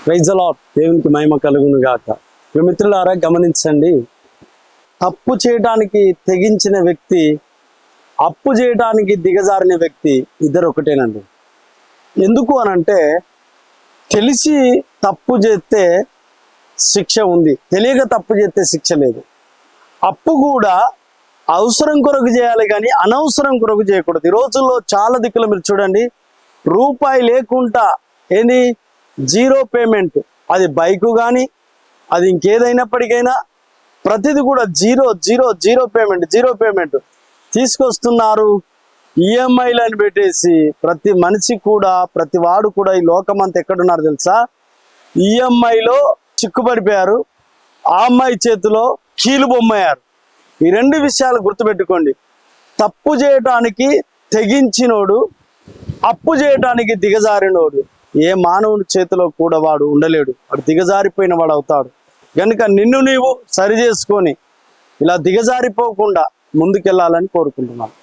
Praise the lord. దేవునికి మహిమ కలుగును గాక. మిత్రులారా గమనించండి, తప్పు చేయడానికి తెగించిన వ్యక్తి, అప్పు చేయడానికి దిగజారిన వ్యక్తి ఇద్దరు ఒకటేనండి. ఎందుకు అనంటే తెలిసి తప్పు చేస్తే శిక్ష ఉంది, తెలియక తప్పు చేస్తే శిక్ష లేదు. అప్పు కూడా అవసరం కొరకు చేయాలి కానీ అనవసరం కొరకు చేయకూడదు. ఈ రోజుల్లో చాలా దిక్కులు మీరు చూడండి, రూపాయి లేకుండా ఏంది జీరో పేమెంట్, అది బైకు కానీ అది ఇంకేదైనప్పటికైనా ప్రతిది కూడా జీరో పేమెంట్ తీసుకొస్తున్నారు. ఈఎంఐలను పెట్టేసి ప్రతి మనిషి కూడా, ప్రతి వాడు కూడా ఈ లోకమంతా ఎక్కడున్నారు తెలుసా? ఈఎంఐలో చిక్కుపడిపోయారు, ఆ అమ్మాయి చేతిలో కీలు బొమ్మయ్యారు. ఈ రెండు విషయాలు గుర్తుపెట్టుకోండి. తప్పు చేయటానికి తెగించినోడు, అప్పు చేయటానికి దిగజారినోడు ఏ మానవుని చేతిలో కూడా వాడు ఉండలేడు. వాడు దిగజారిపోయిన వాడు అవుతాడు. కనుక నిన్ను నీవు సరి చేసుకొని ఇలా దిగజారిపోకుండా ముందుకెళ్ళాలని కోరుకుంటున్నాను.